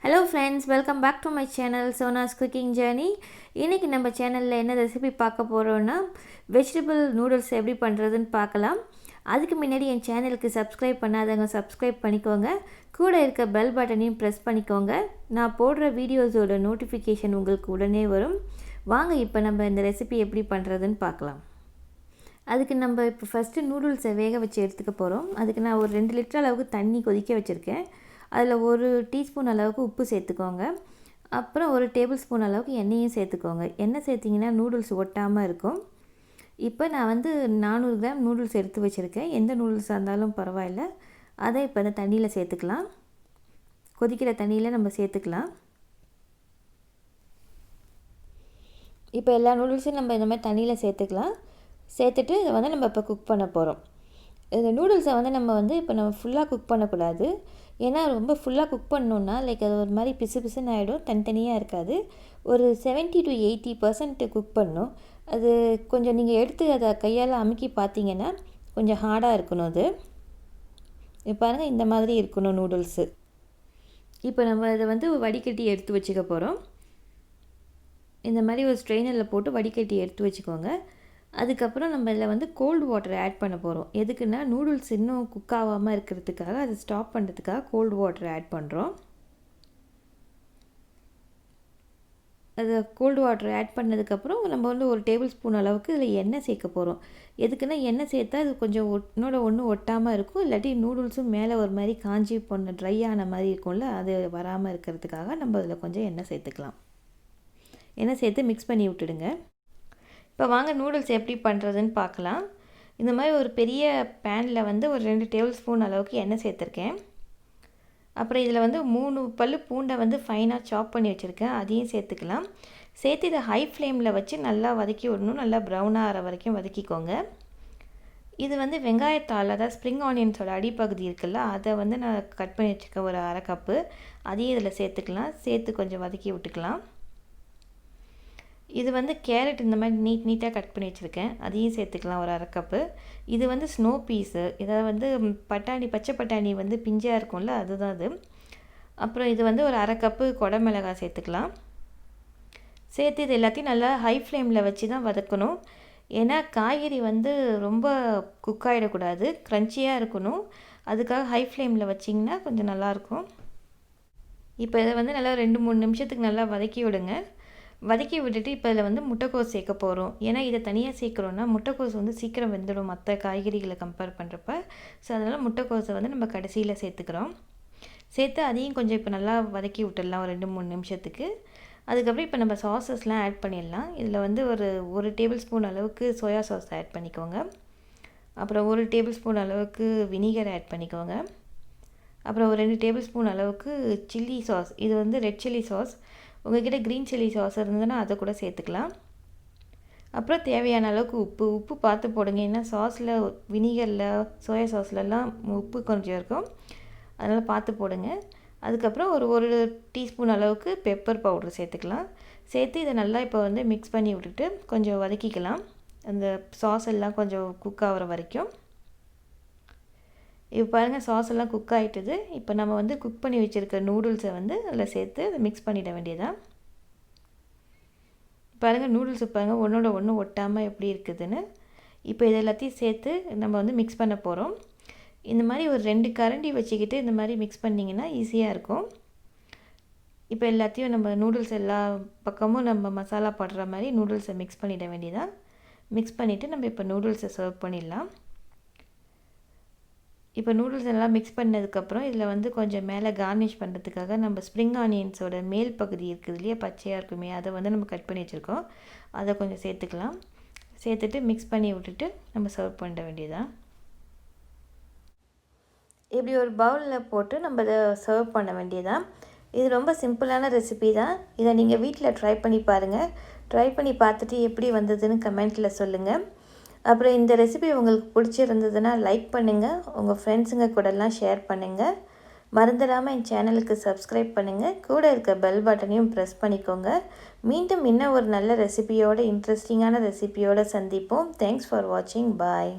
Hello friends, welcome back to my channel Sona's Cooking Journey. இன்னைக்கு நம்ம சேனல்ல என்ன ரெசிபி பார்க்க போறோம்னா வெஜிடபிள் நூடுல்ஸ் எப்படி பண்றதுன்னு பார்க்கலாம். அதுக்கு முன்னாடி என் சேனலுக்கு சப்ஸ்கிரைப் பண்ணாதவங்க சப்ஸ்கிரைப் பண்ணிக்கோங்க. கூட இருக்க பெல் பட்டனையும் பிரஸ் பண்ணிக்கோங்க. நான் போடுற வீடியோஸோட நோட்டிஃபிகேஷன் உங்களுக்கு உடனே வரும். வாங்க இப்போ நம்ம இந்த ரெசிபி எப்படி பண்றதுன்னு பார்க்கலாம். அதுக்கு நம்ம இப்போ ஃபர்ஸ்ட் நூடுல்ஸை வேக வச்சு எடுத்துக்க போறோம். அதுக்கு நான் ஒரு 2 லிட்டர் அளவுக்கு தண்ணி கொதிக்க வச்சிருக்கேன். அதில் 1 டீஸ்பூன் அளவுக்கு உப்பு சேர்த்துக்கோங்க. அப்புறம் 1 டேபிள் ஸ்பூன் அளவுக்கு எண்ணெயும் சேர்த்துக்கோங்க. எண்ணெய் சேர்த்திங்கன்னா நூடுல்ஸ் ஒட்டாமல் இருக்கும். இப்போ நான் வந்து 400 கிராம் நூடுல்ஸ் எடுத்து வச்சுருக்கேன். எந்த நூடுல்ஸாக இருந்தாலும் பரவாயில்ல. அதை இப்போ இந்த தண்ணியில் சேர்த்துக்கலாம். கொதிக்கிற தண்ணியில் நம்ம சேர்த்துக்கலாம். இப்போ எல்லா நூடுல்ஸையும் நம்ம இந்த மாதிரி தண்ணியில் சேர்த்துக்கலாம். சேர்த்துட்டு இதை வந்து நம்ம இப்போ குக் பண்ண போகிறோம். இந்த நூடுல்ஸை வந்து நம்ம ஃபுல்லாக குக் பண்ணக்கூடாது. ஏன்னா ரொம்ப ஃபுல்லாக குக் பண்ணோன்னா லைக் அது ஒரு மாதிரி பிசு பிசுன்னு ஆகிடும், தனித்தனியாக இருக்காது. ஒரு 70 to 80% குக் பண்ணணும். அது கொஞ்சம் நீங்கள் எடுத்து அதை கையால் அமுக்கி பார்த்தீங்கன்னா கொஞ்சம் ஹார்டாக இருக்கணும். அது இப்போ பாருங்கள், இந்த மாதிரி இருக்கணும் நூடுல்ஸு. இப்போ நம்ம இதை வந்து வடிகட்டி எடுத்து வச்சுக்க போகிறோம். இந்த மாதிரி ஒரு ஸ்ட்ரெயினரில் போட்டு வடிகட்டி எடுத்து வச்சுக்கோங்க. அதுக்கப்புறம் நம்ம இதில் வந்து கோல்டு வாட்டர் ஆட் பண்ண போகிறோம். எதுக்குன்னா நூடுல்ஸ் இன்னும் குக் ஆகாமல் இருக்கிறதுக்காக, அதை ஸ்டாப் பண்ணுறதுக்காக கோல்டு வாட்டர் ஆட் பண்ணுறோம். அது கோல்டு வாட்டர் ஆட் பண்ணதுக்கப்புறம் நம்ம வந்து 1 டேபிள் ஸ்பூன் அளவுக்கு இதில் எண்ணெய் சேர்க்க போகிறோம். எதுக்குன்னா எண்ணெய் சேர்த்தா அது கொஞ்சம் ஒன்று ஒட்டாமல் இருக்கும். இல்லாட்டி நூடுல்ஸும் மேலே ஒரு மாதிரி காஞ்சி ட்ரை ஆன மாதிரி இருக்கும்ல, அது வராமல் இருக்கிறதுக்காக நம்ம அதில் கொஞ்சம் எண்ணெய் சேர்த்துக்கலாம். எண்ணெய் சேர்த்து மிக்ஸ் பண்ணி விட்டுடுங்க. இப்போ வாங்க நூடுல்ஸ் எப்படி பண்ணுறதுன்னு பார்க்கலாம். இந்த மாதிரி ஒரு பெரிய பேனில் வந்து ஒரு 2 டேபிள் ஸ்பூன் அளவுக்கு எண்ணெய் சேர்த்துருக்கேன். அப்புறம் இதில் வந்து 3 பல்லு பூண்டை வந்து ஃபைனாக சாப் பண்ணி வச்சுருக்கேன், அதையும் சேர்த்துக்கலாம். சேர்த்து இதை ஹை ஃப்ளேமில் வச்சு நல்லா வதக்கி விடணும். நல்லா ப்ரௌனாக ஆகிற வரைக்கும் வதக்கிக்கோங்க. இது வந்து வெங்காயத்தாள், அதாவது ஸ்ப்ரிங் ஆனியன்ஸோட அடிப்பகுதி இருக்குல்ல, அதை வந்து நான் கட் பண்ணி வச்சுருக்கேன், ஒரு 1/2 கப்பு. அதையும் இதில் சேர்த்துக்கலாம். சேர்த்து கொஞ்சம் வதக்கி விட்டுக்கலாம். இது வந்து கேரட் இந்த மாதிரி நீட்டாக கட் பண்ணி வச்சுருக்கேன், அதையும் சேர்த்துக்கலாம், ஒரு 1/2 கப்பு. இது வந்து ஸ்னோ பீஸு, இதை வந்து பச்சை பட்டாணி வந்து பிஞ்சாக இருக்கும்ல, அதுதான் அது. அப்புறம் இது வந்து ஒரு 1/2 கப்பு குடமிளகாய் சேர்த்துக்கலாம். சேர்த்து இது எல்லாத்தையும் நல்லா ஹை ஃப்ளேமில் வச்சு தான் வதக்கணும். ஏன்னா காய்கறி வந்து ரொம்ப குக் ஆகிடக்கூடாது, க்ரன்ச்சியாக இருக்கணும். அதுக்காக ஹை ஃப்ளேமில் வச்சிங்கன்னா கொஞ்சம் நல்லாயிருக்கும். இப்போ இதை வந்து நல்லா 2-3 நிமிஷத்துக்கு நல்லா வதக்கி விடுங்க. வதக்கி விட்டுட்டு இப்போ இதில் வந்து முட்டைக்கோஸ் சேர்க்க போகிறோம். ஏன்னா இதை தனியாக சேர்க்குறோன்னா முட்டைக்கோஸ் வந்து சீக்கிரம் வெந்துடும் மற்ற காய்கறிகளை கம்பேர் பண்ணுறப்ப. ஸோ அதனால் முட்டைக்கோஸை வந்து நம்ம கடைசியில் சேர்த்துக்கிறோம். சேர்த்து அதையும் கொஞ்சம் இப்போ நல்லா வதக்கி விட்டுடலாம் ஒரு 2-3 நிமிஷத்துக்கு. அதுக்கப்புறம் இப்போ நம்ம சாஸஸ்லாம் ஆட் பண்ணிடலாம். இதில் வந்து ஒரு டேபிள் ஸ்பூன் அளவுக்கு சோயா சாஸ் ஆட் பண்ணிக்கோங்க. அப்புறம் 1 டேபிள் ஸ்பூன் அளவுக்கு வினிகர் ஆட் பண்ணிக்கோங்க. அப்புறம் ஒரு 2 டேபிள் ஸ்பூன் அளவுக்கு சில்லி சாஸ், இது வந்து ரெட் சில்லி சாஸ். உங்கள்கிட்ட க்ரீன் சில்லி சாஸ் இருந்ததுன்னா அதை கூட சேர்த்துக்கலாம். அப்புறம் தேவையான அளவுக்கு உப்பு பார்த்து போடுங்க. ஏன்னா சாஸில், வினிகரில், சோயா சாஸ்லலாம் உப்பு கொஞ்சம் இருக்கும், அதனால் பார்த்து போடுங்க. அதுக்கப்புறம் ஒரு டீஸ்பூன் அளவுக்கு பெப்பர் பவுடர் சேர்த்துக்கலாம். சேர்த்து இதை நல்லா இப்போ வந்து மிக்ஸ் பண்ணி விட்டுட்டு கொஞ்சம் வதக்கிக்கலாம், அந்த சாஸ் எல்லாம் கொஞ்சம் குக் ஆகிற வரைக்கும். இப்போ பாருங்கள், சாஸ் எல்லாம் குக் ஆகிட்டுது. இப்போ நம்ம வந்து குக் பண்ணி வச்சுருக்க நூடுல்ஸை வந்து அதில் சேர்த்து அதை மிக்ஸ் பண்ணிட வேண்டியதான். பாருங்கள், நூடுல்ஸ் பாருங்கள் ஒன்றோட ஒன்று ஒட்டாமல் எப்படி இருக்குதுன்னு. இப்போ இது எல்லாத்தையும் சேர்த்து நம்ம வந்து மிக்ஸ் பண்ண போகிறோம். இந்த மாதிரி ஒரு 2 கரண்டி வச்சுக்கிட்டு இந்த மாதிரி மிக்ஸ் பண்ணிங்கன்னா ஈஸியாக இருக்கும். இப்போ எல்லாத்தையும் நம்ம நூடுல்ஸ் எல்லா பக்கமும் நம்ம மசாலா படுற மாதிரி நூடுல்ஸை மிக்ஸ் பண்ணிட வேண்டியதான். மிக்ஸ் பண்ணிவிட்டு நம்ம இப்போ நூடுல்ஸை சர்வ் பண்ணிடலாம். இப்போ நூடுல்ஸ் எல்லாம் மிக்ஸ் பண்ணதுக்கப்புறம் இதில் வந்து கொஞ்சம் மேலே கார்னிஷ் பண்ணுறதுக்காக நம்ம ஸ்ப்ரிங் ஆனியன்ஸோட மேல் பகுதி இருக்குது இல்லையா, பச்சையாக இருக்குமே, அதை வந்து நம்ம கட் பண்ணி வச்சுருக்கோம், அதை கொஞ்சம் சேர்த்துக்கலாம். சேர்த்துட்டு மிக்ஸ் பண்ணி விட்டுட்டு நம்ம சர்வ் பண்ண வேண்டியதான். இப்படி ஒரு பவுலில் போட்டு நம்ம இதை சர்வ் பண்ண வேண்டியதான். இது ரொம்ப சிம்பிளான ரெசிபி தான். இதை நீங்கள் வீட்டில் ட்ரை பண்ணி பாருங்கள். ட்ரை பண்ணி பார்த்துட்டு எப்படி வந்ததுன்னு கமெண்ட்டில் சொல்லுங்கள். அப்புறம் இந்த ரெசிபி உங்களுக்கு பிடிச்சிருந்ததுன்னா லைக் பண்ணுங்கள், உங்கள் ஃப்ரெண்ட்ஸுங்க கூடலாம் ஷேர் பண்ணுங்கள். மறந்துடாமல் என் சேனலுக்கு சப்ஸ்கிரைப் பண்ணுங்கள். கூட இருக்க பெல் பட்டனையும் ப்ரெஸ் பண்ணிக்கோங்க. மீண்டும் இன்னும் ஒரு நல்ல ரெசிபியோட, இன்ட்ரெஸ்டிங்கான ரெசிபியோடு சந்திப்போம். தேங்க்ஸ் ஃபார் வாட்சிங். பாய்.